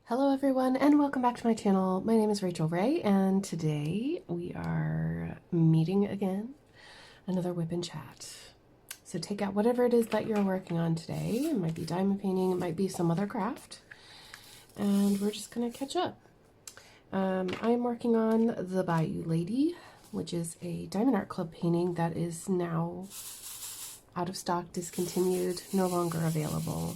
Hello everyone and welcome back to my channel. My name is Rachel Ray and today we are meeting again, another Wipnchat. So take out whatever it is that you're working on today. It might be diamond painting, it might be some other craft, and we're just gonna catch up. I'm working on the Bayou Lady, which is a Diamond Art Club painting that is now out of stock, discontinued, no longer available.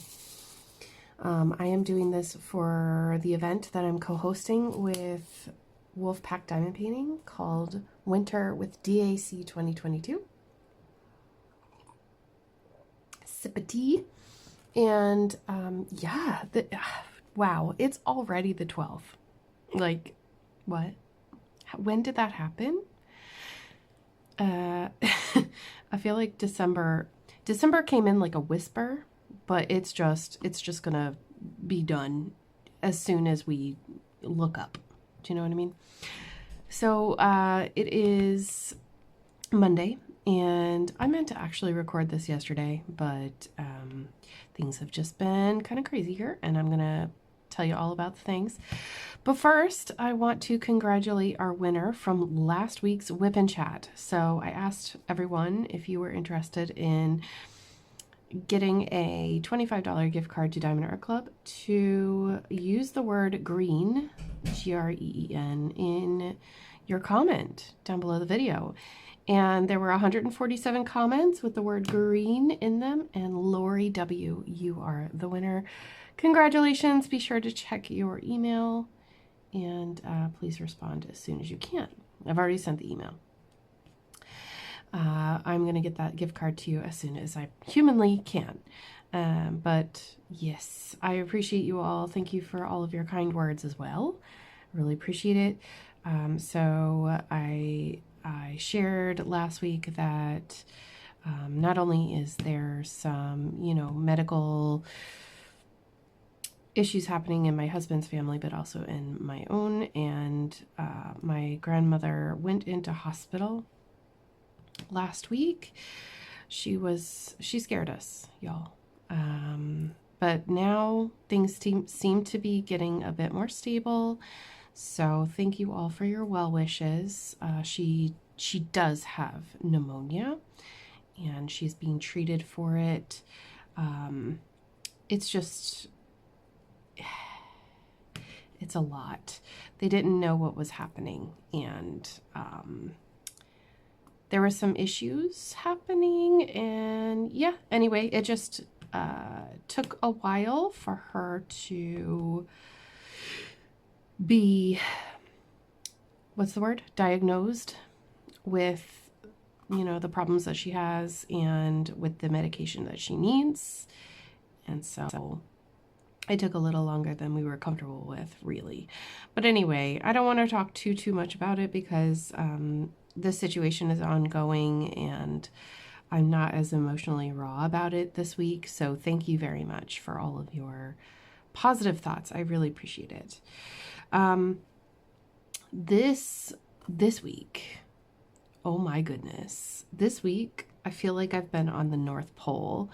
I am doing this for the event that I'm co-hosting with Wolfpack Diamond Painting called Winter with DAC 2022. Sip of tea. And yeah, wow, it's already the 12th. Like, what? When did that happen? I feel like December came in like a whisper. But it's just gonna be done as soon as we look up. Do you know what I mean? So it is Monday, and I meant to actually record this yesterday, but things have just been kind of crazy here, and I'm gonna tell you all about the things. But first, I want to congratulate our winner from last week's Wipnchat. So I asked everyone if you were interested in getting a $25 gift card to Diamond Art Club to use the word green, Green, in your comment down below the video. And there were 147 comments with the word green in them, and Lori W., you are the winner. Congratulations. Be sure to check your email and please respond as soon as you can. I've already sent the email. I'm going to get that gift card to you as soon as I humanly can. But yes, I appreciate you all. Thank you for all of your kind words as well. Really appreciate it. So I shared last week that not only is there some, medical issues happening in my husband's family, but also in my own. And my grandmother went into hospital last week. She scared us, y'all. But now things seem to be getting a bit more stable. So thank you all for your well wishes. She does have pneumonia and she's being treated for it. It's a lot. They didn't know what was happening, and there were some issues happening, and yeah, anyway, it just took a while for her to be, diagnosed with, the problems that she has and with the medication that she needs. And so it took a little longer than we were comfortable with, really. But anyway, I don't want to talk too much about it because the situation is ongoing and I'm not as emotionally raw about it this week. So thank you very much for all of your positive thoughts. I really appreciate it. This week, oh my goodness, this week I feel like I've been on the North Pole.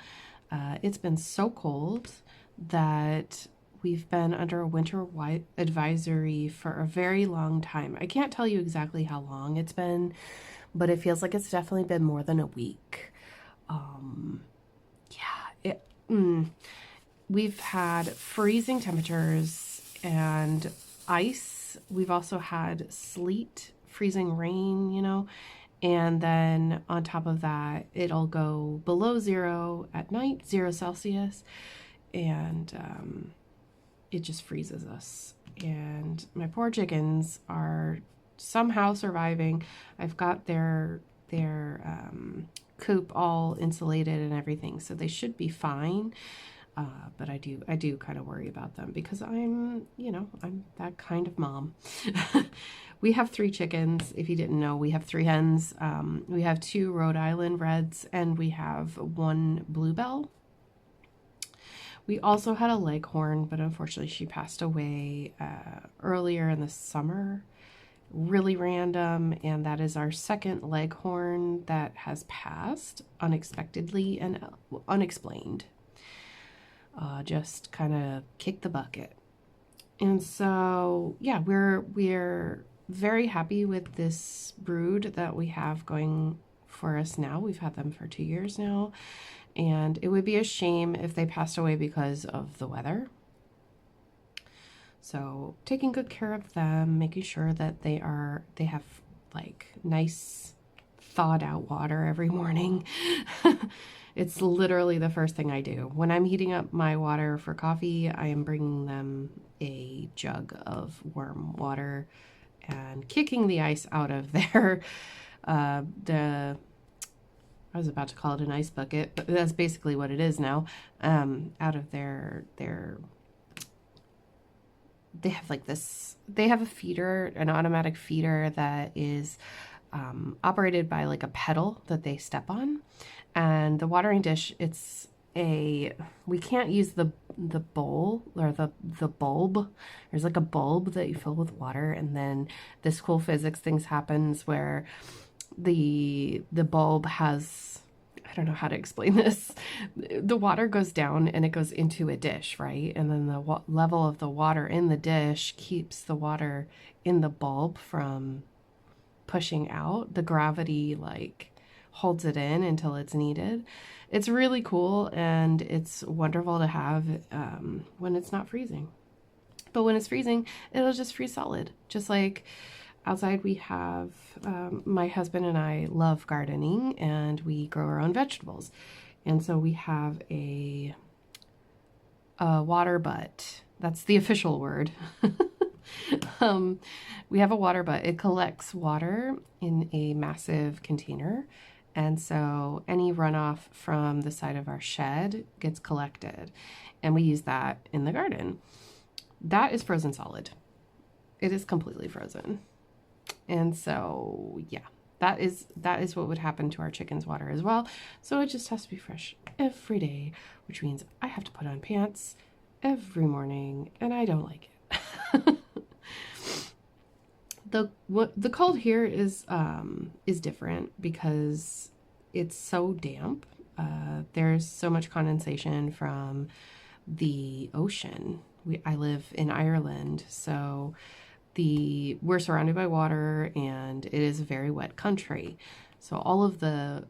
It's been so cold that we've been under a winter advisory for a very long time. I can't tell you exactly how long it's been, but it feels like it's definitely been more than a week. We've had freezing temperatures and ice. We've also had sleet, freezing rain, and then on top of that, it'll go below 0 at night, 0 Celsius. And it just freezes us. And my poor chickens are somehow surviving. I've got their coop all insulated and everything, so they should be fine. But I do kind of worry about them because I'm that kind of mom. We have 3 chickens. If you didn't know, we have 3 hens. We have 2 Rhode Island Reds, and we have 1 Bluebell. We also had a leghorn, but unfortunately she passed away earlier in the summer. Really random, and that is our second leghorn that has passed unexpectedly and unexplained. Just kind of kicked the bucket. And so, yeah, we're very happy with this brood that we have going for us now. We've had them for 2 years now, and it would be a shame if they passed away because of the weather. So taking good care of them, making sure that they have like nice thawed out water every morning. It's literally the first thing I do. When I'm heating up my water for coffee, I am bringing them a jug of warm water and kicking the ice out of their, I was about to call it an ice bucket, but that's basically what it is now, out of they have like this, they have a feeder, an automatic feeder that is operated by like a pedal that they step on. And the watering dish, we can't use the bowl or the bulb. There's like a bulb that you fill with water, and then this cool physics things happens where the bulb has, I don't know how to explain this. The water goes down and it goes into a dish, right? And then the level of the water in the dish keeps the water in the bulb from pushing out. The gravity like holds it in until it's needed. It's really cool, and it's wonderful to have when it's not freezing. But when it's freezing, it'll just freeze solid. Just like outside we have, my husband and I love gardening, and we grow our own vegetables. And so we have a water butt. That's the official word. We have a water butt. It collects water in a massive container. And so any runoff from the side of our shed gets collected, and we use that in the garden. That is frozen solid. It is completely frozen. And so, yeah, that is what would happen to our chicken's water as well. So it just has to be fresh every day, which means I have to put on pants every morning, and I don't like it. The cold here is different because it's so damp. There's so much condensation from the ocean. I live in Ireland, so we're surrounded by water, and it is a very wet country. So all of the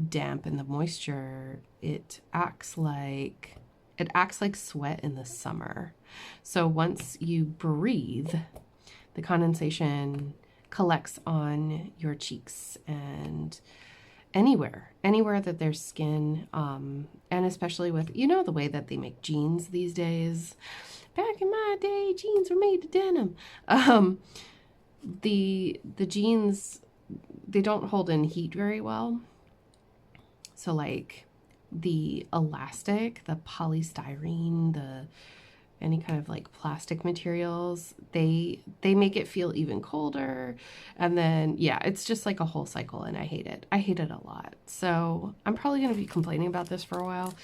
damp and the moisture, it acts like sweat in the summer. So once you breathe, the condensation collects on your cheeks and anywhere that there's skin, and especially with, the way that they make jeans these days. Back in my day, jeans were made of denim. The jeans, they don't hold in heat very well. So like the elastic, the polystyrene, any kind of like plastic materials, they make it feel even colder. And then, yeah, it's just like a whole cycle, and I hate it. I hate it a lot. So I'm probably going to be complaining about this for a while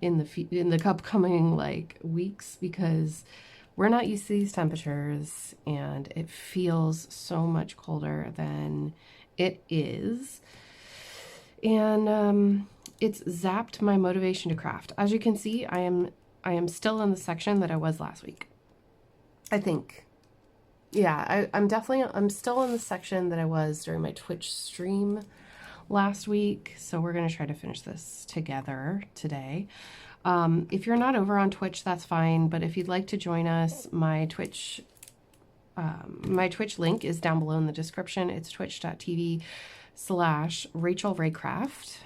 in the upcoming like weeks, because we're not used to these temperatures, and it feels so much colder than it is. And it's zapped my motivation to craft. As you can see, I am still in the section that I was last week. I think. Yeah, I'm still in the section that I was during my Twitch stream last week. So we're going to try to finish this together today. If you're not over on Twitch, that's fine. But if you'd like to join us, my Twitch link is down below in the description. It's twitch.tv/RachelRaycraft.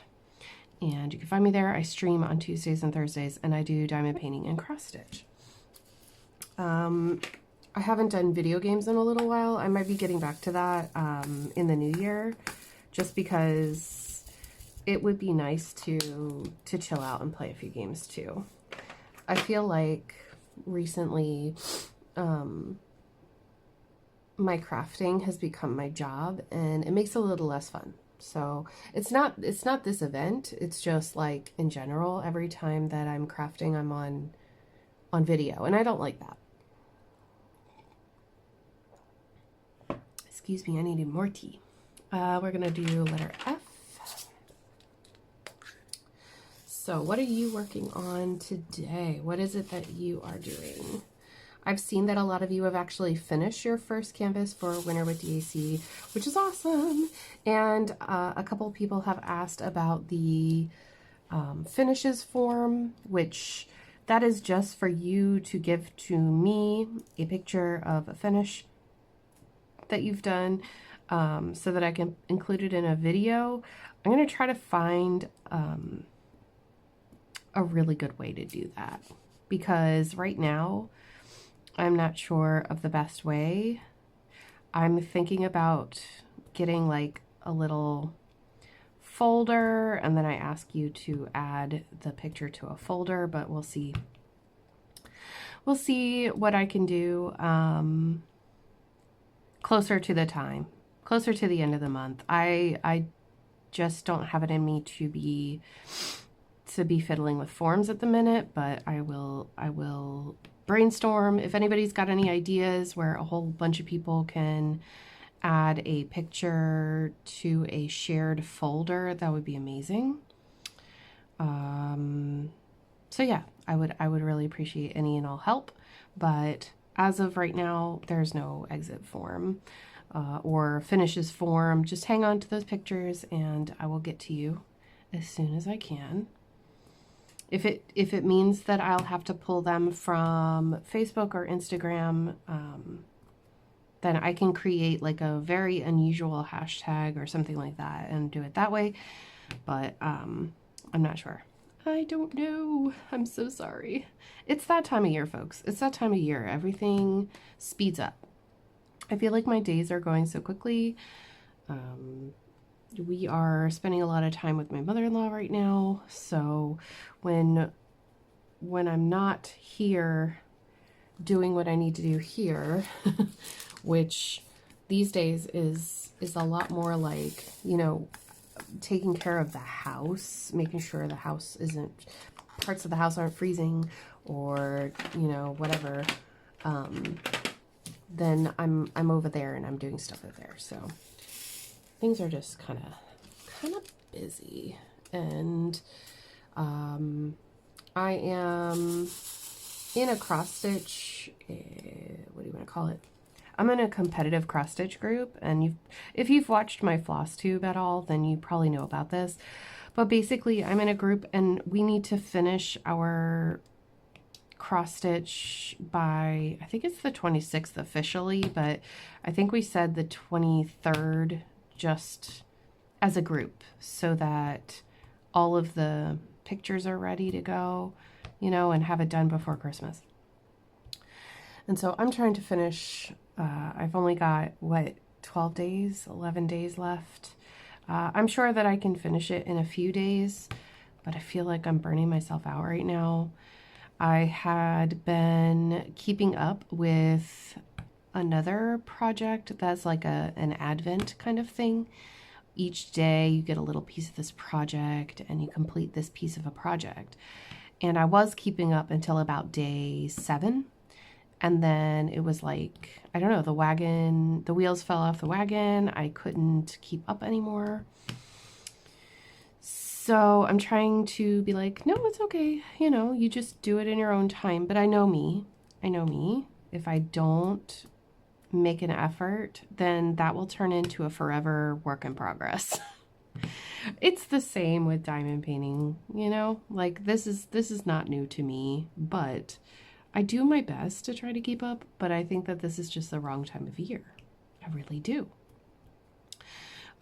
And you can find me there. I stream on Tuesdays and Thursdays, and I do diamond painting and cross stitch. I haven't done video games in a little while. I might be getting back to that in the new year, just because it would be nice to chill out and play a few games too. I feel like recently my crafting has become my job, and it makes it a little less fun. So it's not this event. It's just like in general, every time that I'm crafting, I'm on video, and I don't like that. Excuse me, I needed more tea. We're gonna do letter F. So what are you working on today? What is it that you are doing? I've seen that a lot of you have actually finished your first canvas for Winter with DAC, which is awesome. And a couple of people have asked about the finishes form, which that is just for you to give to me a picture of a finish that you've done so that I can include it in a video. I'm going to try to find a really good way to do that, because right now I'm not sure of the best way. I'm thinking about getting like a little folder, and then I ask you to add the picture to a folder, but we'll see. We'll see what I can do closer to the time, closer to the end of the month. I just don't have it in me to be fiddling with forms at the minute, but I will brainstorm. If anybody's got any ideas where a whole bunch of people can add a picture to a shared folder, that would be amazing. So yeah, I would really appreciate any and all help, but as of right now, there's no exit form or finishes form. Just hang on to those pictures and I will get to you as soon as I can. If it means that I'll have to pull them from Facebook or Instagram, then I can create like a very unusual hashtag or something like that and do it that way. But I'm not sure. I don't know. I'm so sorry. It's that time of year, folks. It's that time of year. Everything speeds up. I feel like my days are going so quickly. We are spending a lot of time with my mother-in-law right now. So when I'm not here doing what I need to do here, which these days is a lot more like, you know, taking care of the house, making sure the house isn't, parts of the house aren't freezing or, you know, whatever, then I'm over there and I'm doing stuff over there. So things are just kind of busy, and I am in a cross stitch, what do you want to call it? I'm in a competitive cross stitch group, and if you've watched my floss tube at all, then you probably know about this. But basically, I'm in a group and we need to finish our cross stitch by, I think it's the 26th officially, but I think we said the 23rd just as a group, so that all of the pictures are ready to go, you know, and have it done before Christmas. And so I'm trying to finish. I've only got, what, 12 days, 11 days left. I'm sure that I can finish it in a few days, but I feel like I'm burning myself out right now. I had been keeping up with another project that's like an Advent kind of thing. Each day you get a little piece of this project and you complete this piece of a project. And I was keeping up until about day 7. And then it was like, I don't know, the wheels fell off the wagon. I couldn't keep up anymore. So I'm trying to be like, no, it's okay. You know, you just do it in your own time. But I know me. If I don't make an effort, then that will turn into a forever work in progress. It's the same with diamond painting, you know, like this is not new to me, but I do my best to try to keep up, but I think that this is just the wrong time of year. I really do.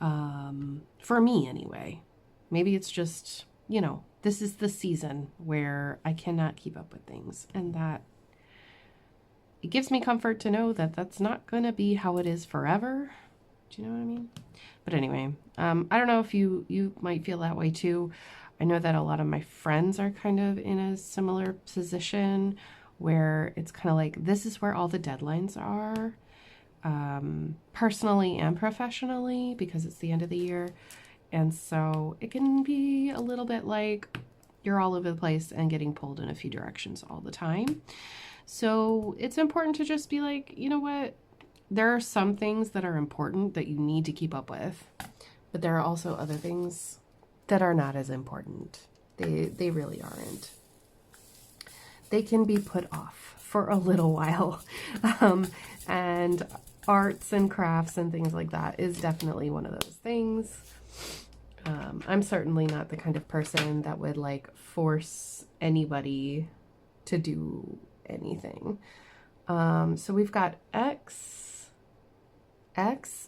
For me anyway. Maybe it's just, you know, this is the season where I cannot keep up with things, and that it gives me comfort to know that that's not going to be how it is forever. Do you know what I mean? But anyway, I don't know if you might feel that way too. I know that a lot of my friends are kind of in a similar position where it's kind of like, this is where all the deadlines are, personally and professionally, because it's the end of the year. And so it can be a little bit like you're all over the place and getting pulled in a few directions all the time. So it's important to just be like, you know what? There are some things that are important that you need to keep up with, but there are also other things that are not as important. They really aren't. They can be put off for a little while. And arts and crafts and things like that is definitely one of those things. I'm certainly not the kind of person that would like force anybody to do anything. So we've got X,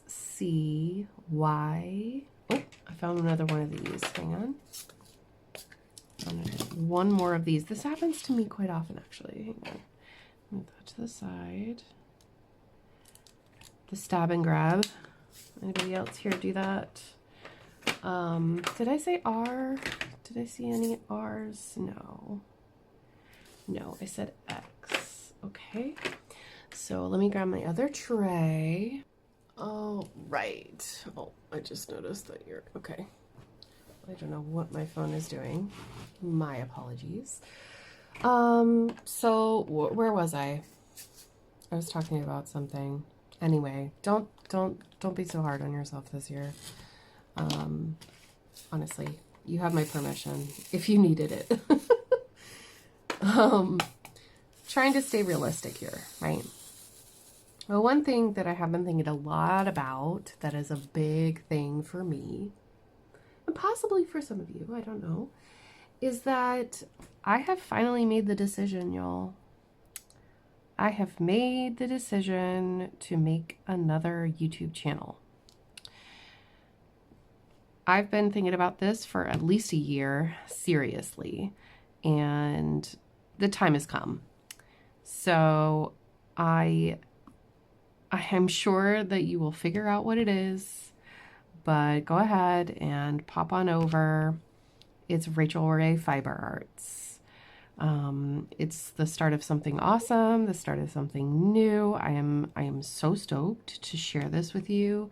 C, Y. Oh, I found another one of these. Hang on. One more of these. This happens to me quite often, actually. Hang on. Move that to the side. The stab and grab. Anybody else here do that? Did I say R? Did I see any R's? No. No, I said X. Okay. So let me grab my other tray. Oh, right. Oh, I just noticed that you're... Okay. I don't know what my phone is doing. My apologies. So where was I? I was talking about something. Anyway, don't be so hard on yourself this year. Honestly, you have my permission if you needed it. Trying to stay realistic here, right? Well, one thing that I have been thinking a lot about that is a big thing for me, and possibly for some of you, I don't know, is that I have finally made the decision, y'all. I have made the decision to make another YouTube channel. I've been thinking about this for at least a year, seriously, and the time has come. So I am sure that you will figure out what it is, but go ahead and pop on over. It's Rachel Ray Fiber Arts. It's the start of something awesome, the start of something new. I am so stoked to share this with you.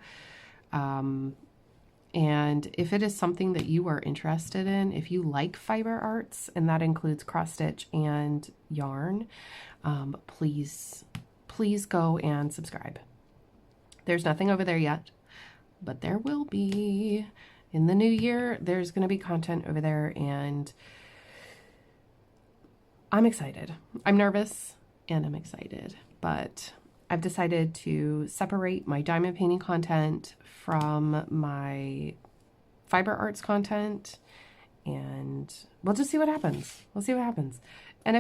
And if it is something that you are interested in, if you like fiber arts, and that includes cross stitch and yarn, please go and subscribe. There's nothing over there yet, but there will be. In the new year, there's going to be content over there, and I'm excited. I'm nervous and I'm excited, but I've decided to separate my diamond painting content from my fiber arts content, and we'll just see what happens. We'll see what happens. And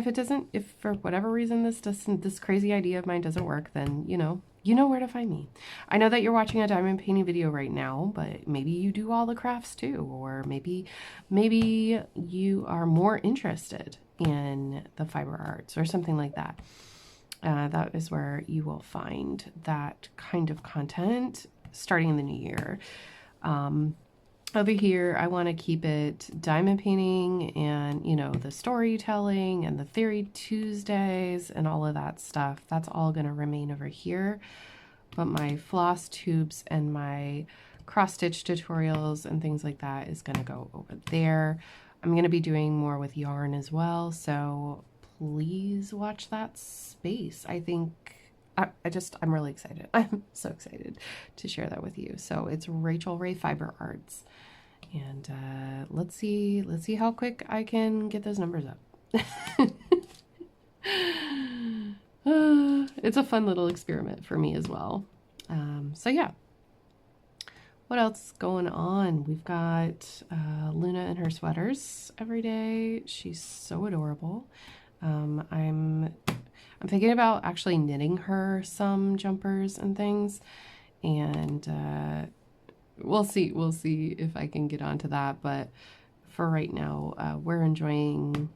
if for whatever reason this crazy idea of mine doesn't work, then you know where to find me. I know that you're watching a diamond painting video right now, but maybe you do all the crafts too, or maybe you are more interested in the fiber arts or something like that. That is where you will find that kind of content starting in the new year. Over here, I want to keep it diamond painting and, the storytelling and the Theory Tuesdays and all of that stuff. That's all going to remain over here. But my floss tubes and my cross stitch tutorials and things like that is going to go over there. I'm going to be doing more with yarn as well. So please watch that space. I think I'm really excited. I'm so excited to share that with you. So it's Rachel Ray Fiber Arts. And let's see how quick I can get those numbers up. It's a fun little experiment for me as well. So yeah. What else is going on? We've got Luna and her sweaters every day. She's so adorable. I'm thinking about actually knitting her some jumpers and things, and we'll see if I can get onto that. But for right now, we're enjoying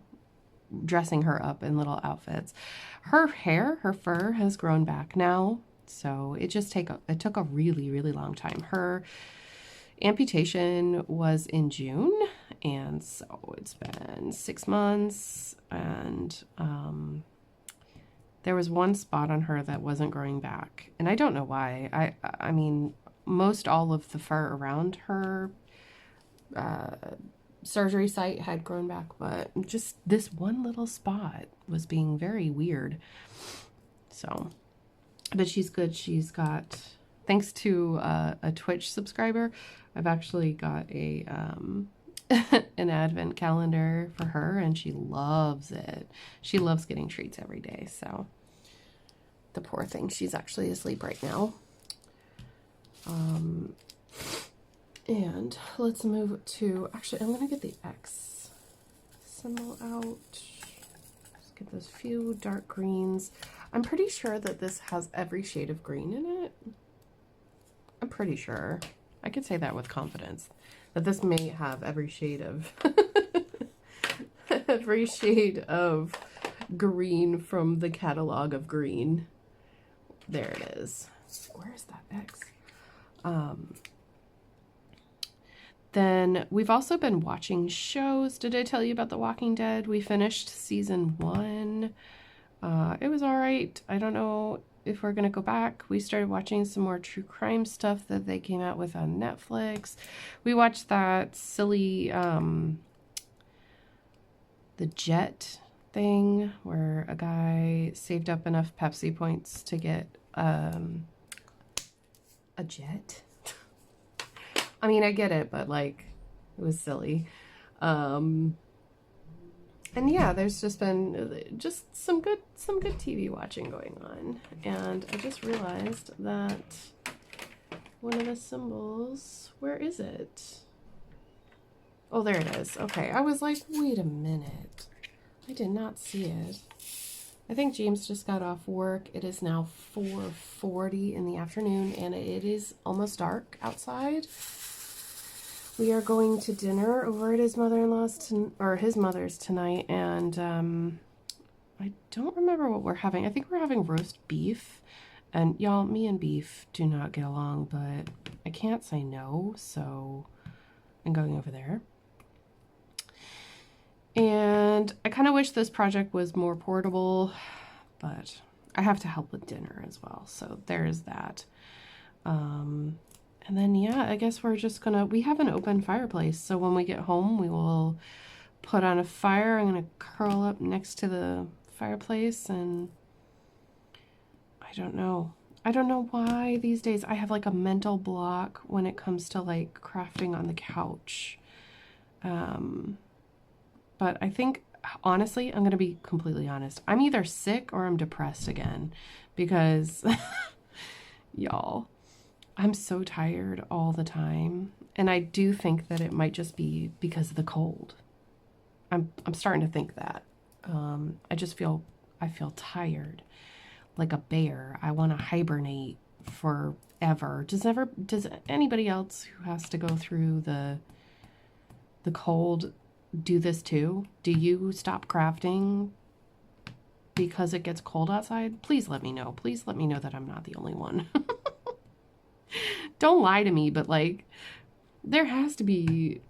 dressing her up in little outfits. Her fur has grown back now, so it took a really, really long time. Her amputation was in June, and so it's been 6 months, and there was one spot on her that wasn't growing back, and I don't know why. I mean, most all of the fur around her surgery site had grown back, but just this one little spot was being very weird. So, but she's good. She's got, thanks to a Twitch subscriber, I've actually got a an advent calendar for her, and she loves it. She loves getting treats every day, so the poor thing, she's actually asleep right now. And let's move to, actually, I'm going to get the X symbol out. Let's get those few dark greens. I'm pretty sure that this has every shade of green in it. I'm pretty sure. I could say that with confidence, that this may have every shade of every shade of green from the catalog of green. There it is. Where's that X? Then we've also been watching shows. Did I tell you about The Walking Dead? We finished season 1. It was all right. I don't know if we're going to go back. We started watching some more true crime stuff that they came out with on Netflix. We watched that silly, the Jet thing where a guy saved up enough Pepsi points to get a jet. I mean, I get it, but like, it was silly. And yeah, there's just been some good TV watching going on. And I just realized that one of the symbols, where is it? Oh, there it is. Okay, I was like, wait a minute. I did not see it. I think James just got off work. It is now 4:40 in the afternoon, and it is almost dark outside. We are going to dinner over at his mother-in-law's, or his mother's tonight, and I don't remember what we're having. I think we're having roast beef, and y'all, me and beef do not get along, but I can't say no, so I'm going over there. And I kind of wish this project was more portable, but I have to help with dinner as well, so there's that. And then, yeah, I guess we're just gonna, we have an open fireplace, so when we get home, we will put on a fire. I'm gonna curl up next to the fireplace, and I don't know why these days I have like a mental block when it comes to like crafting on the couch. But I think, honestly, I'm gonna be completely honest, I'm either sick or I'm depressed again, because y'all, I'm so tired all the time, and I do think that it might just be because of the cold. I'm starting to think that. I feel tired, like a bear. I want to hibernate forever. Does anybody else who has to go through the cold do this too? Do you stop crafting because it gets cold outside? Please let me know. Please let me know that I'm not the only one. Don't lie to me, but like, there has to be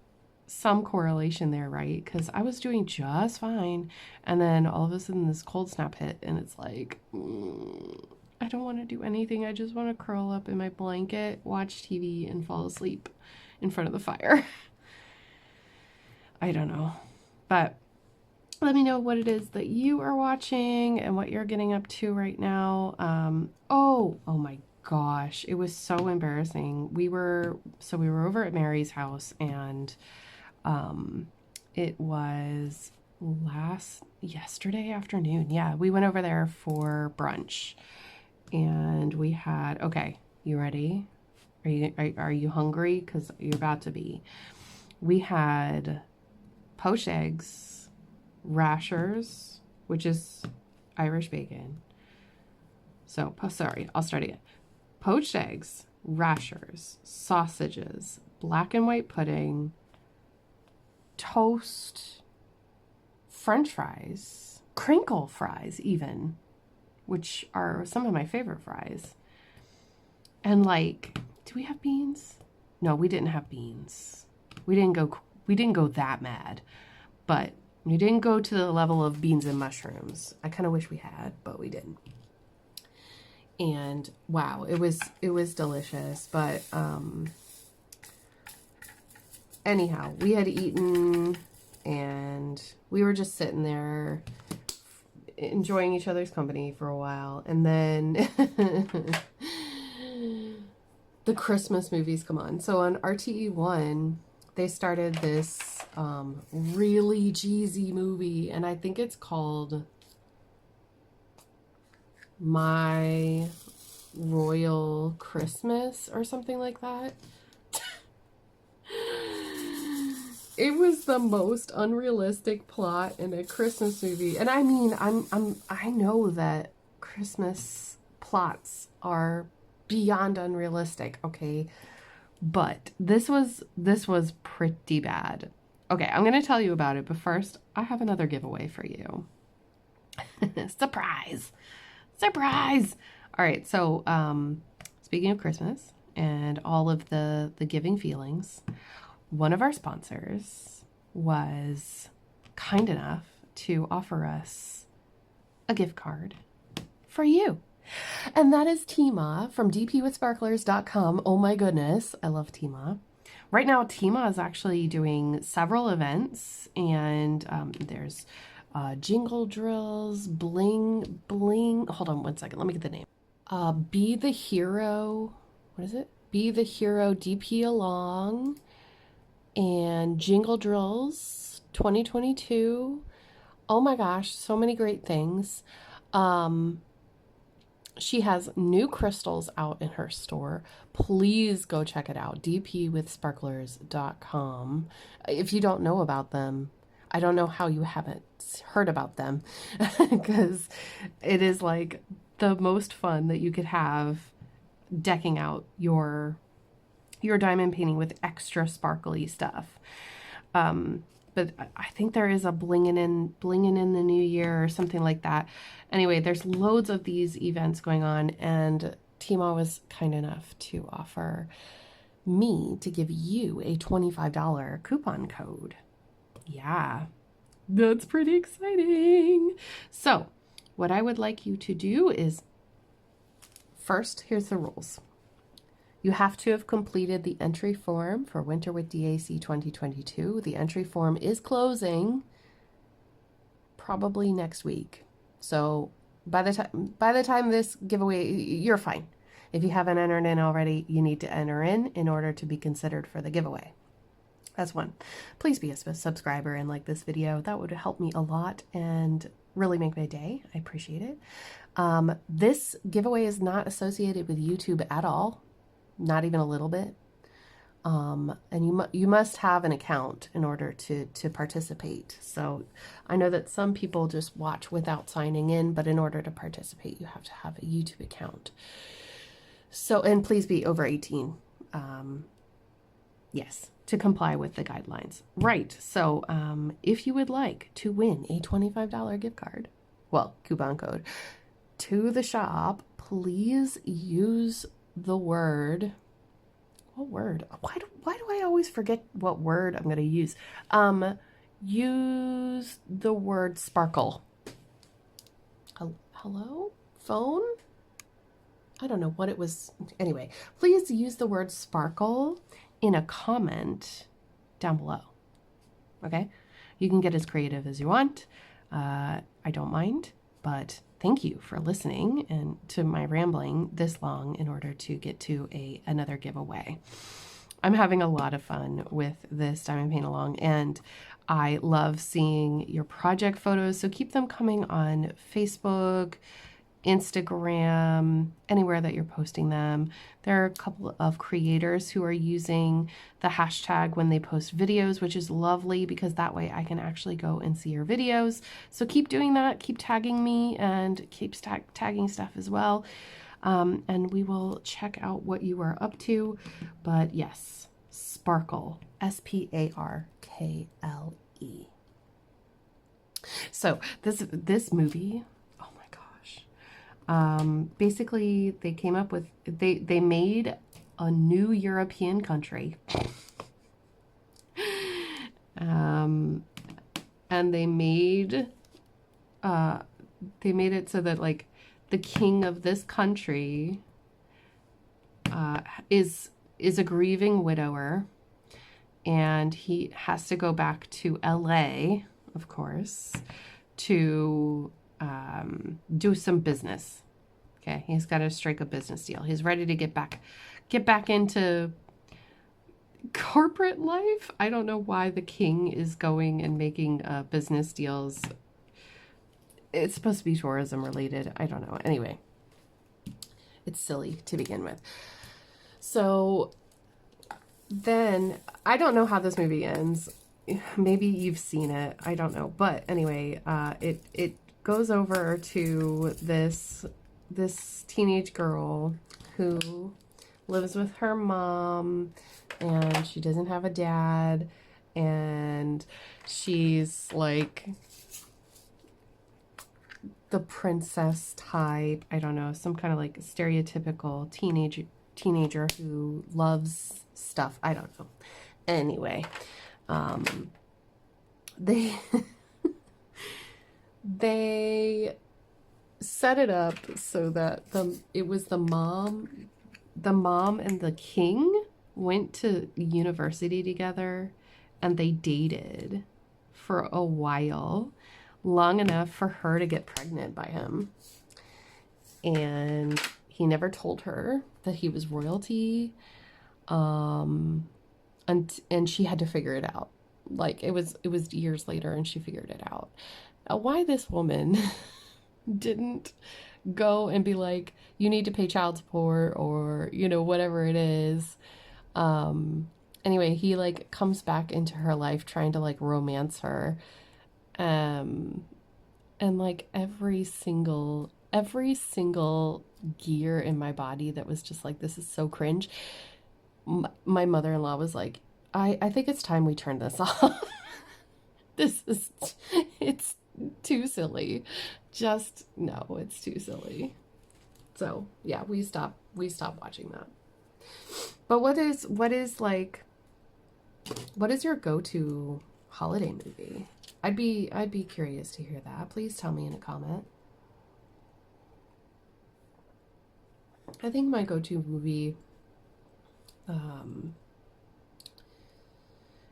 some correlation there, right? Because I was doing just fine, and then all of a sudden this cold snap hit, and it's like, I don't want to do anything. I just want to curl up in my blanket, watch TV, and fall asleep in front of the fire. I don't know, but let me know what it is that you are watching and what you're getting up to right now. Oh my gosh, it was so embarrassing. We were over at Mary's house, and it was yesterday afternoon. Yeah, we went over there for brunch, and we had, okay, you ready? Are you hungry? Because you're about to be. We had poached eggs, rashers, which is Irish bacon. So, sorry, I'll start again. Poached eggs, rashers, sausages, black and white pudding, toast, French fries, crinkle fries even, which are some of my favorite fries. And like, do we have beans? No, we didn't have beans. We didn't go that mad, but we didn't go to the level of beans and mushrooms. I kind of wish we had, but we didn't. And wow, it was delicious. But anyhow, we had eaten, and we were just sitting there enjoying each other's company for a while, and then the Christmas movies come on. So on RTE1, they started this really cheesy movie, and I think it's called My Royal Christmas or something like that. It was the most unrealistic plot in a Christmas movie. And I mean, I know that Christmas plots are beyond unrealistic, okay? But this was pretty bad. Okay, I'm going to tell you about it, but first, I have another giveaway for you. Surprise. Surprise. All right, so speaking of Christmas and all of the giving feelings, one of our sponsors was kind enough to offer us a gift card for you. And that is Teemaw from dpwithsparklers.com. Oh my goodness, I love Teemaw. Right now, Teemaw is actually doing several events, and there's jingle drills, bling. Hold on one second, let me get the name. Be the Hero. What is it? Be the Hero DP Along. And Jingle Drills 2022. Oh my gosh, so many great things. She has new crystals out in her store. Please go check it out. dpwithsparklers.com. If you don't know about them, I don't know how you haven't heard about them, because it is like the most fun that you could have decking out your diamond painting with extra sparkly stuff. But I think there is a blinging in the new year or something like that. Anyway, there's loads of these events going on, and Teemaw was kind enough to offer me to give you a $25 coupon code. Yeah, that's pretty exciting. So what I would like you to do is, first, here's the rules. You have to have completed the entry form for Winter with DAC 2022. The entry form is closing probably next week. So by the time this giveaway, you're fine. If you haven't entered in already, you need to enter in order to be considered for the giveaway. That's one. Please be a subscriber and like this video. That would help me a lot and really make my day. I appreciate it. This giveaway is not associated with YouTube at all. Not even a little bit. And you must have an account in order to participate. So I know that some people just watch without signing in, but in order to participate, you have to have a YouTube account. So, and please be over 18. Yes, to comply with the guidelines. Right. So if you would like to win a $25 gift card, well, coupon code, to the shop, please use the word. What word? Why do I always forget what word I'm going to use? Use the word sparkle. Hello? Phone? I don't know what it was. Anyway, please use the word sparkle in a comment down below. Okay? You can get as creative as you want. I don't mind, but thank you for listening and to my rambling this long in order to get to another giveaway. I'm having a lot of fun with this Diamond Paint Along, and I love seeing your project photos. So keep them coming on Facebook, Instagram, anywhere that you're posting them. There are a couple of creators who are using the hashtag when they post videos, which is lovely because that way I can actually go and see your videos. So keep doing that, keep tagging me, and keep tagging stuff as well. And we will check out what you are up to. But yes, sparkle, SPARKLE. So this movie, basically they came up with, they made a new European country. And they made it so that like the king of this country is a grieving widower, and he has to go back to LA, of course, to do some business. Okay, he's got to strike a business deal. He's ready to get back into corporate life. I don't know why the king is going and making business deals. It's supposed to be tourism related. I don't know. Anyway, it's silly to begin with. So then I don't know how this movie ends. Maybe you've seen it. I don't know. But anyway, it goes over to this teenage girl who lives with her mom, and she doesn't have a dad, and she's like the princess type. I don't know, some kind of like stereotypical teenager who loves stuff. I don't know. Anyway, they they set it up so that it was the mom and the king went to university together, and they dated for a while, long enough for her to get pregnant by him. And he never told her that he was royalty. And she had to figure it out. Like it was years later, and she figured it out. Why this woman didn't go and be like, you need to pay child support, or, you know, whatever it is. Anyway, he like comes back into her life trying to like romance her. And like every single gear in my body that was just like, this is so cringe. My mother-in-law was like, I think it's time we turn this off. It's too silly. Just, no, it's too silly. So yeah, we stopped watching that. But what is your go-to holiday movie? I'd be curious to hear that. Please tell me in a comment. I think my go-to movie,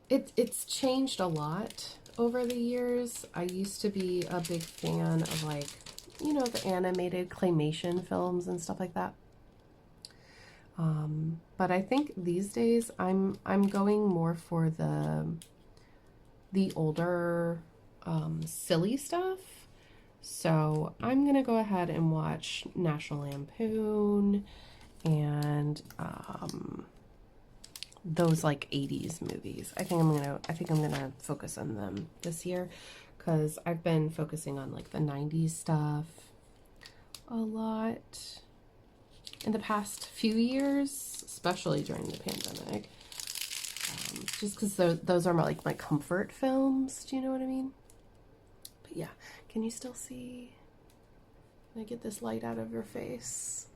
it's changed a lot over the years. I used to be a big fan of, like, you know, the animated claymation films and stuff like that. But I think these days I'm going more for the older silly stuff. So I'm gonna go ahead and watch National Lampoon and those like 80s movies. I think I'm gonna focus on them this year, because I've been focusing on like the 90s stuff a lot in the past few years, especially during the pandemic. Just because those are like my comfort films. Do you know what I mean? But yeah, can you still see? Can I get this light out of your face?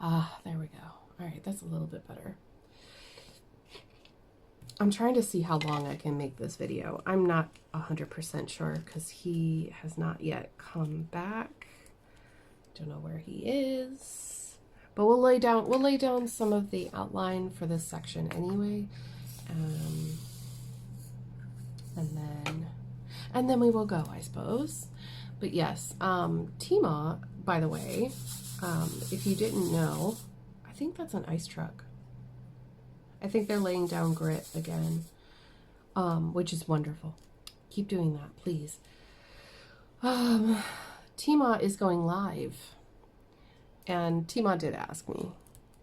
Ah, there we go. All right, that's a little bit better. I'm trying to see how long I can make this video. I'm not 100% sure because he has not yet come back. Don't know where he is, but we'll lay down some of the outline for this section anyway, and then we will go, I suppose. But yes, Teemaw, by the way, if you didn't know, I think that's an ice truck. I think they're laying down grit again, which is wonderful. Keep doing that, please. Teemaw is going live, and Teemaw did ask me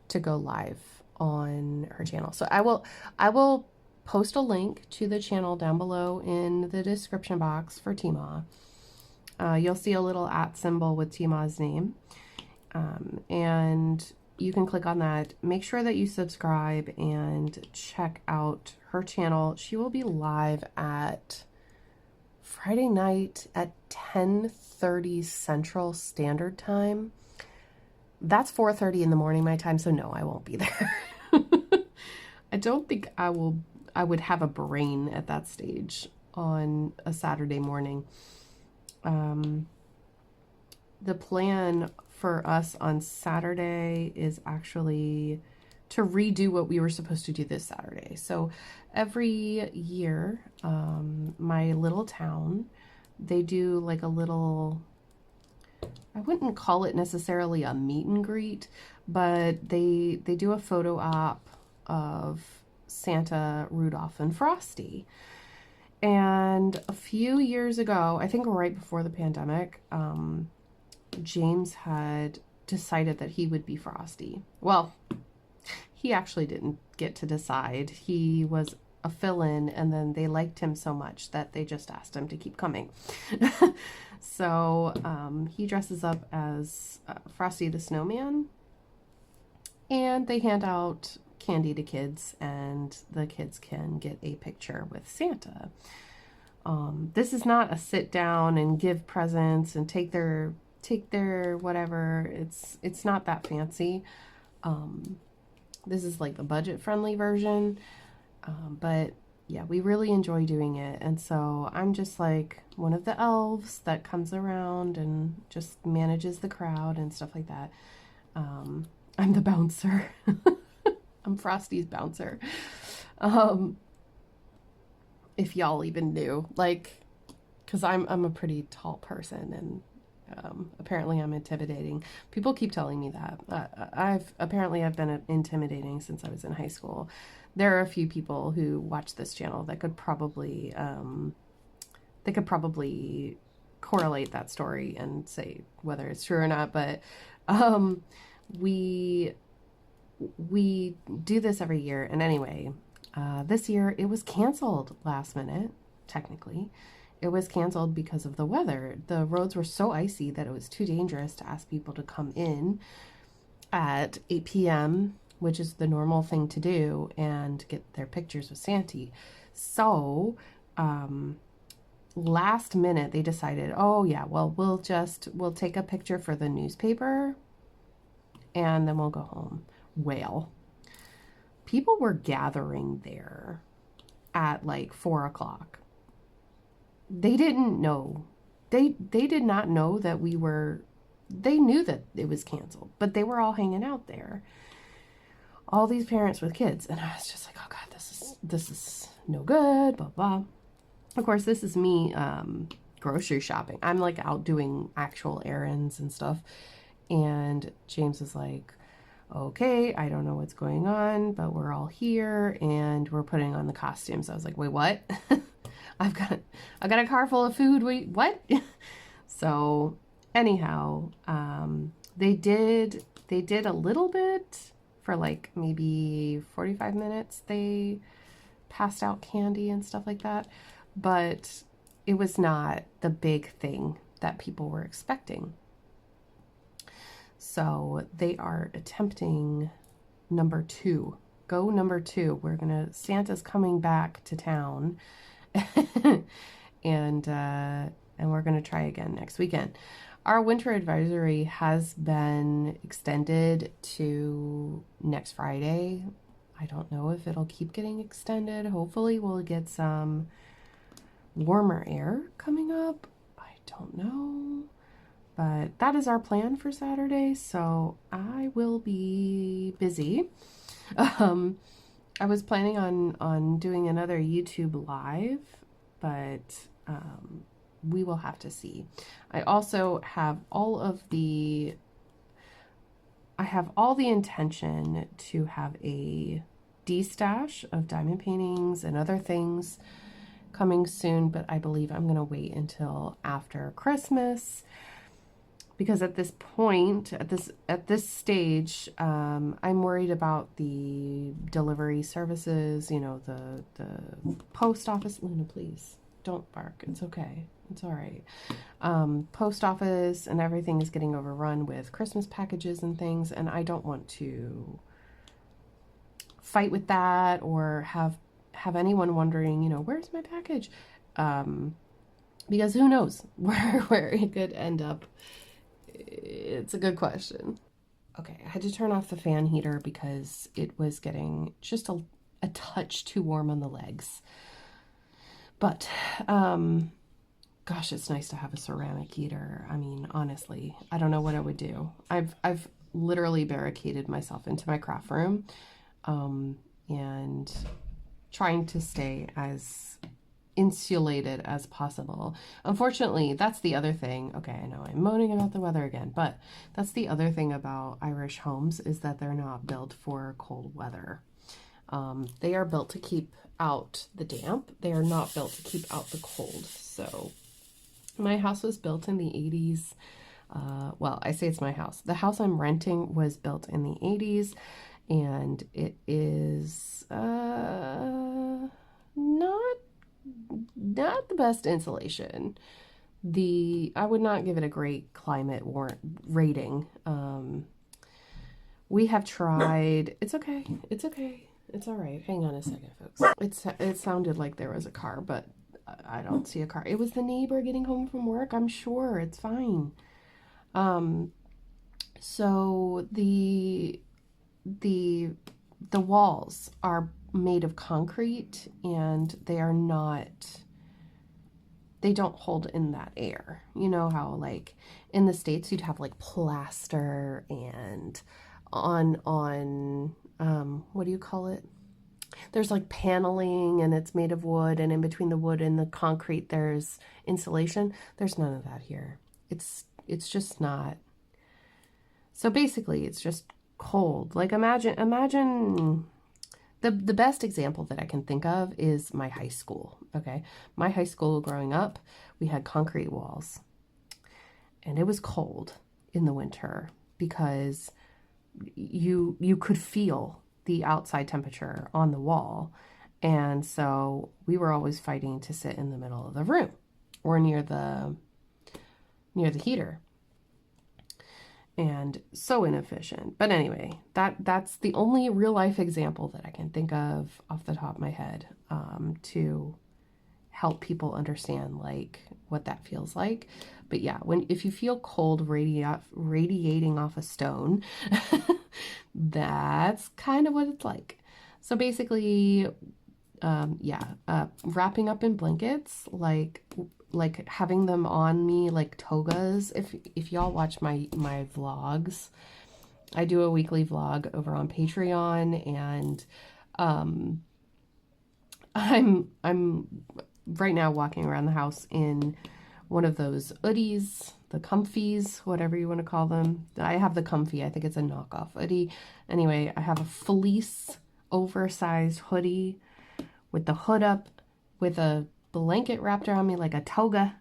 to go live on her channel. So I will post a link to the channel down below in the description box for Teemaw. You'll see a little @ symbol with Teemaw's name, and you can click on that. Make sure that you subscribe and check out her channel. She will be live at Friday night at 10:30 Central Standard Time. That's 4:30 in the morning my time, so no, I won't be there. I don't think I would have a brain at that stage on a Saturday morning. The plan for us on Saturday is actually to redo what we were supposed to do this Saturday. So every year, my little town, they do like a little, I wouldn't call it necessarily a meet and greet, but they do a photo op of Santa, Rudolph, and Frosty. And a few years ago, I think right before the pandemic, James had decided that he would be Frosty. Well, he actually didn't get to decide. He was a fill-in, and then they liked him so much that they just asked him to keep coming. So he dresses up as Frosty the Snowman, and they hand out candy to kids, and the kids can get a picture with Santa. This is not a sit down and give presents and take their whatever. It's not that fancy. This is like the budget friendly version. But yeah, we really enjoy doing it. And so I'm just like one of the elves that comes around and just manages the crowd and stuff like that. I'm the bouncer. I'm Frosty's bouncer. If y'all even knew, like, because I'm a pretty tall person, and apparently I'm intimidating. People keep telling me that. I've been intimidating since I was in high school. There are a few people who watch this channel that could probably correlate that story and say whether it's true or not. But we do this every year. And anyway, this year it was canceled last minute. Technically, it was canceled because of the weather. The roads were so icy that it was too dangerous to ask people to come in at 8 p.m., which is the normal thing to do, and get their pictures with Santa. So last minute they decided, oh yeah, well, we'll take a picture for the newspaper and then we'll go home. Well, people were gathering there at like 4 o'clock. They didn't know. They did not know that they knew that it was canceled, but they were all hanging out there. All these parents with kids. And I was just like, oh God, this is no good, blah, blah. Of course, this is me grocery shopping. I'm like out doing actual errands and stuff. And James is like, okay, I don't know what's going on, but we're all here and we're putting on the costumes. I was like, wait, what? I got a car full of food. Wait, what? So anyhow, they did a little bit for like maybe 45 minutes. They passed out candy and stuff like that, but it was not the big thing that people were expecting. So they are attempting number 2. Go number 2. Santa's coming back to town and we're gonna try again next weekend. Our winter advisory has been extended to next Friday. I don't know if it'll keep getting extended. Hopefully we'll get some warmer air coming up. I don't know. But that is our plan for Saturday, so I will be busy. I was planning on doing another YouTube live, but we will have to see. I also have all the intention to have a de-stash of diamond paintings and other things coming soon, but I believe I'm going to wait until after Christmas. Because at this point, at this stage, I'm worried about the delivery services, you know, the post office. Luna, please don't bark. It's okay. It's all right. Post office and everything is getting overrun with Christmas packages and things, and I don't want to fight with that or have anyone wondering, you know, where's my package? Because who knows where it could end up. It's a good question. Okay, I had to turn off the fan heater because it was getting just a touch too warm on the legs. But, gosh, it's nice to have a ceramic heater. I mean, honestly, I don't know what I would do. I've literally barricaded myself into my craft room, and trying to stay as insulated as possible. Unfortunately, that's the other thing. Okay, I know I'm moaning about the weather again, but that's the other thing about Irish homes is that they're not built for cold weather. They are built to keep out the damp. They are not built to keep out the cold. So my house was built in the 80s. Well, I say it's my house. The house I'm renting was built in the 80s, and it is not the best insulation. I would not give it a great climate rating. We have tried. It's okay. It's okay. It's all right. Hang on a second, folks. It sounded like there was a car, but I don't see a car. It was the neighbor getting home from work. I'm sure it's fine. So the walls are made of concrete, and they don't hold in that air. You know how like in the States you'd have like plaster and on what do you call it? There's like paneling and it's made of wood, and in between the wood and the concrete there's insulation. There's none of that here. It's just not. So basically it's just cold. Like imagine the best example that I can think of is my high school. Okay. My high school growing up, we had concrete walls, and it was cold in the winter because you could feel the outside temperature on the wall. And so we were always fighting to sit in the middle of the room or near the heater. And so inefficient. But anyway, that's the only real life example that I can think of off the top of my head, to help people understand like what that feels like. But yeah, if you feel cold radiating off a stone, that's kind of what it's like. So basically, wrapping up in blankets, like having them on me like togas. If y'all watch my vlogs, I do a weekly vlog over on Patreon, and I'm right now walking around the house in one of those hoodies, the comfies, whatever you want to call them. I have the comfy. I think it's a knockoff hoodie. Anyway, I have a fleece oversized hoodie with the hood up, with a blanket wrapped around me like a toga.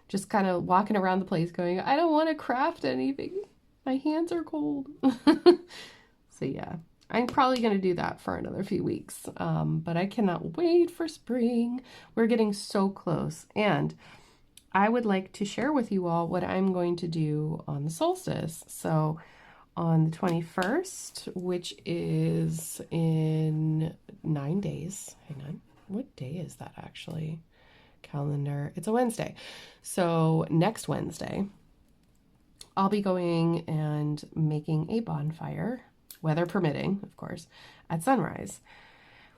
Just kind of walking around the place going, I don't want to craft anything. My hands are cold. So yeah, I'm probably going to do that for another few weeks. But I cannot wait for spring. We're getting so close. And I would like to share with you all what I'm going to do on the solstice. So on the 21st, which is in 9 days. Hang on. What day is that actually? Calendar. It's a Wednesday. So next Wednesday, I'll be going and making a bonfire, weather permitting, of course, at sunrise.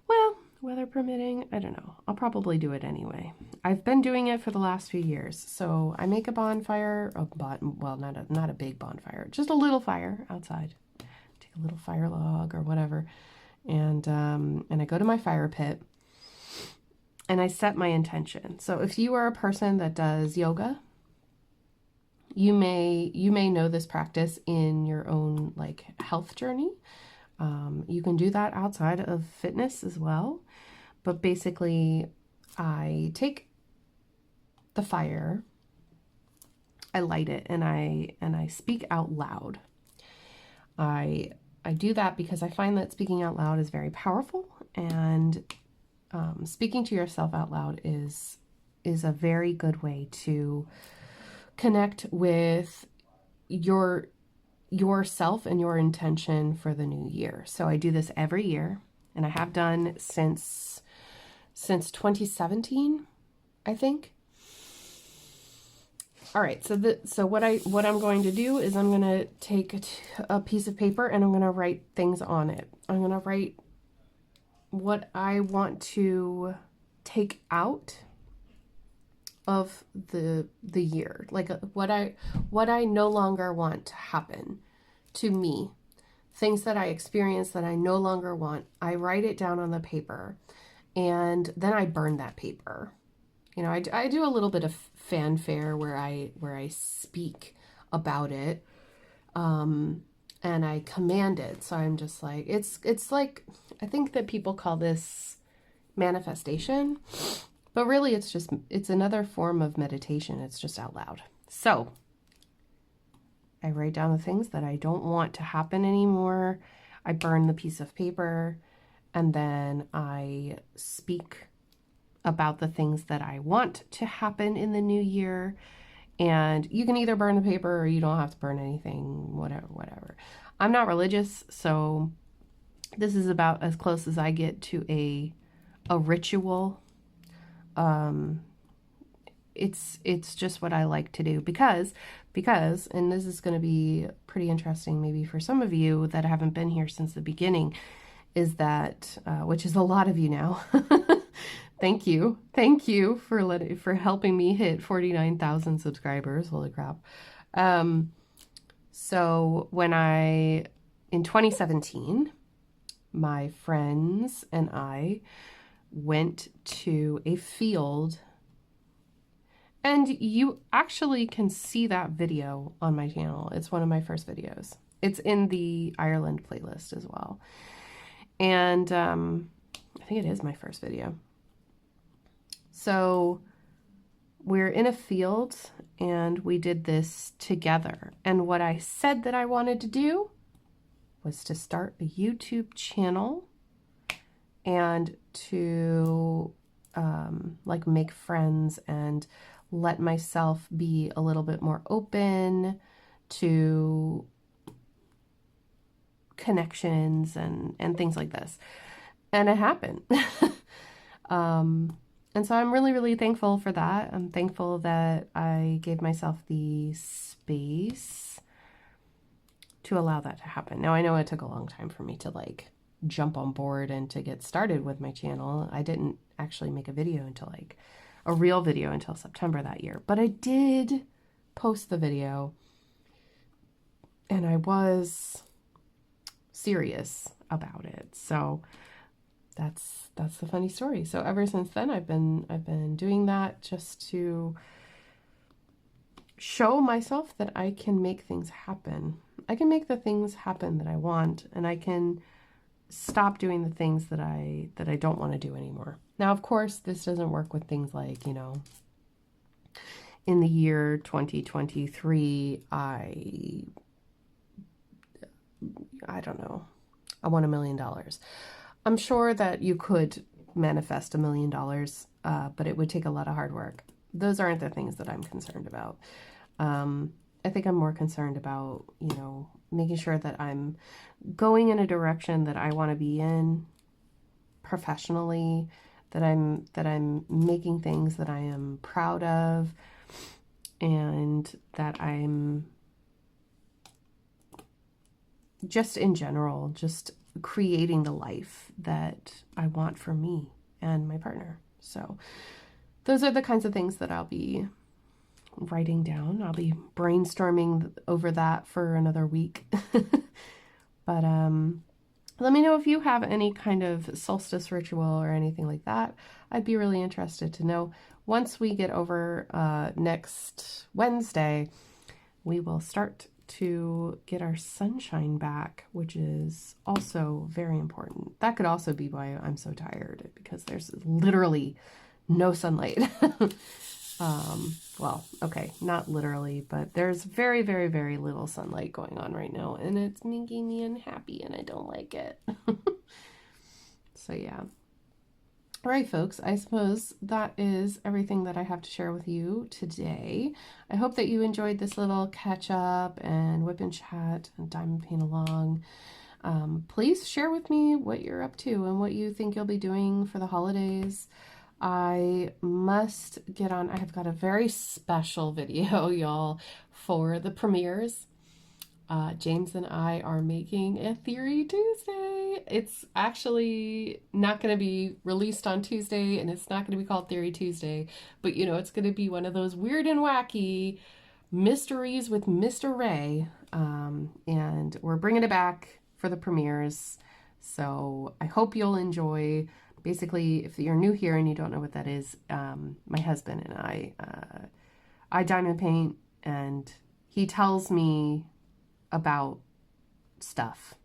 Well, weather permitting, I don't know. I'll probably do it anyway. I've been doing it for the last few years. So I make a bonfire, well, not a big bonfire, just a little fire outside. Take a little fire log or whatever, and I go to my fire pit. And I set my intention. So if you are a person that does yoga, you may know this practice in your own like health journey. You can do that outside of fitness as well. But basically, I take the fire, I light it, and I speak out loud. I do that because I find that speaking out loud is very powerful, and speaking to yourself out loud is a very good way to connect with yourself and your intention for the new year. So I do this every year, and I have done since 2017, I think. All right, so what I'm going to do is I'm going to take a piece of paper and I'm going to write things on it. I'm going to write what I want to take out of the year, like what I no longer want to happen to me, things that I experience that I no longer want. I write it down on the paper, and then I burn that paper. You know, I do a little bit of fanfare where I speak about it. and I commanded. So I'm just like, it's like, I think that people call this manifestation, but really it's another form of meditation. It's just out loud. So I write down the things that I don't want to happen anymore. I burn the piece of paper, and then I speak about the things that I want to happen in the new year. And you can either burn the paper or you don't have to burn anything, whatever. I'm not religious, so this is about as close as I get to a ritual. It's just what I like to do because, and this is going to be pretty interesting maybe for some of you that haven't been here since the beginning, is that, which is a lot of you now. Thank you for helping me hit 49,000 subscribers. Holy crap. So in 2017, my friends and I went to a field, and you actually can see that video on my channel. It's one of my first videos. It's in the Ireland playlist as well. And I think it is my first video. So we're in a field and we did this together. And what I said that I wanted to do was to start a YouTube channel and to like make friends and let myself be a little bit more open to connections and things like this. And it happened. And so I'm really, really thankful for that. I'm thankful that I gave myself the space to allow that to happen. Now, I know it took a long time for me to like jump on board and to get started with my channel. I didn't actually make a video until like a real video until September that year, but I did post the video and I was serious about it. So that's the funny story. So ever since then, I've been doing that just to show myself that I can make things happen. I can make the things happen that I want, and I can stop doing the things that I don't want to do anymore. Now, of course, this doesn't work with things like, you know, in the year 2023, I don't know, I want $1 million. I'm sure that you could manifest $1 million, but it would take a lot of hard work. Those aren't the things that I'm concerned about. I think I'm more concerned about, you know, making sure that I'm going in a direction that I want to be in professionally, that I'm making things that I am proud of, and that I'm just in general, just creating the life that I want for me and my partner. So those are the kinds of things that I'll be writing down. I'll be brainstorming over that for another week. But let me know if you have any kind of solstice ritual or anything like that. I'd be really interested to know. Once we get over next Wednesday, we will start to get our sunshine back, which is also very important. That could also be why I'm so tired, because there's literally no sunlight. Well, okay, not literally, but there's very, very, very little sunlight going on right now, and it's making me unhappy, and I don't like it. So yeah. All right, folks, I suppose that is everything that I have to share with you today. I hope that you enjoyed this little catch up and Wipnchat and Diamond Paint Along. Please share with me what you're up to and what you think you'll be doing for the holidays. I must get on. I have got a very special video, y'all, for the premieres. James and I are making a Theory Tuesday. It's actually not going to be released on Tuesday, and it's not going to be called Theory Tuesday, but you know, it's going to be one of those weird and wacky mysteries with Mr. Ray, and we're bringing it back for the premieres. So I hope you'll enjoy. Basically, if you're new here and you don't know what that is, my husband and I diamond paint, and he tells me about stuff.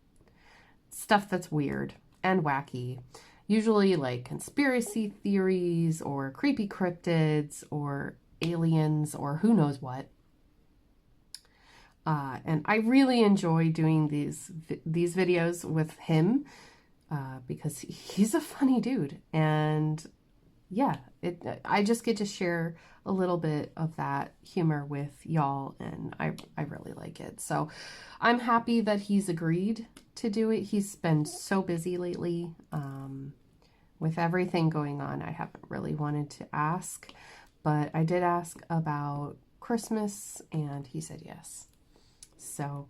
Stuff that's weird and wacky. Usually like conspiracy theories or creepy cryptids or aliens or who knows what. And I really enjoy doing these videos with him because he's a funny dude. And yeah, I just get to share a little bit of that humor with y'all, and I really like it. So I'm happy that he's agreed to do it. He's been so busy lately with everything going on. I haven't really wanted to ask, but I did ask about Christmas, and he said yes. So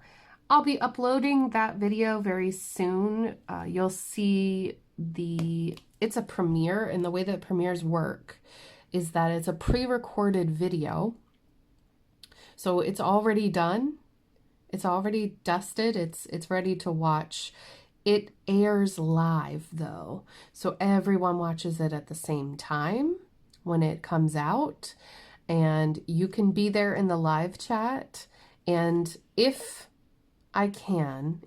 I'll be uploading that video very soon. You'll see it's a premiere, and the way that premieres work is that it's a pre-recorded video. So it's already done. It's already dusted. It's ready to watch. It airs live though. So everyone watches it at the same time when it comes out, and you can be there in the live chat. And if I can,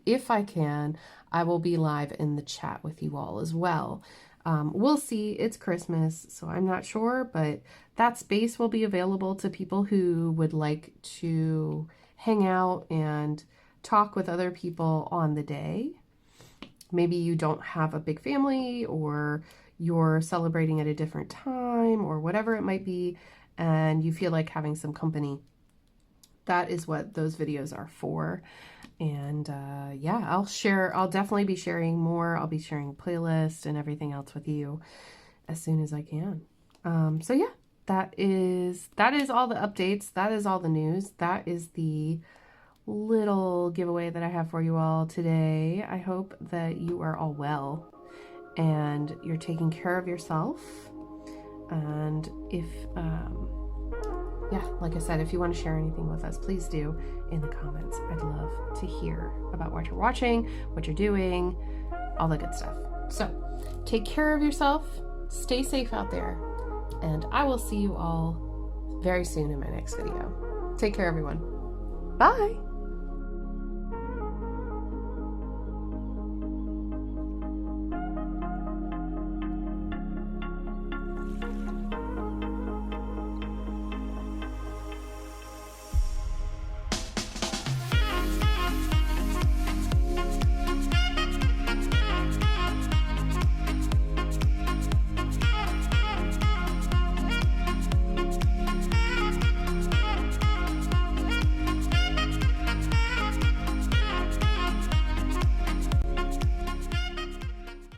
I will be live in the chat with you all as well. We'll see. It's Christmas, so I'm not sure, but that space will be available to people who would like to hang out and talk with other people on the day. Maybe you don't have a big family, or you're celebrating at a different time, or whatever it might be, and you feel like having some company. That is what those videos are for. And yeah, I'll definitely be sharing more. I'll be sharing playlists and everything else with you as soon as I can. So yeah, that is all the updates. That is all the news. That is the little giveaway that I have for you all today. I hope that you are all well and you're taking care of yourself. And if yeah, like I said, if you want to share anything with us, please do in the comments. I'd love to hear about what you're watching, what you're doing, all the good stuff. So take care of yourself, stay safe out there, and I will see you all very soon in my next video. Take care, everyone. Bye.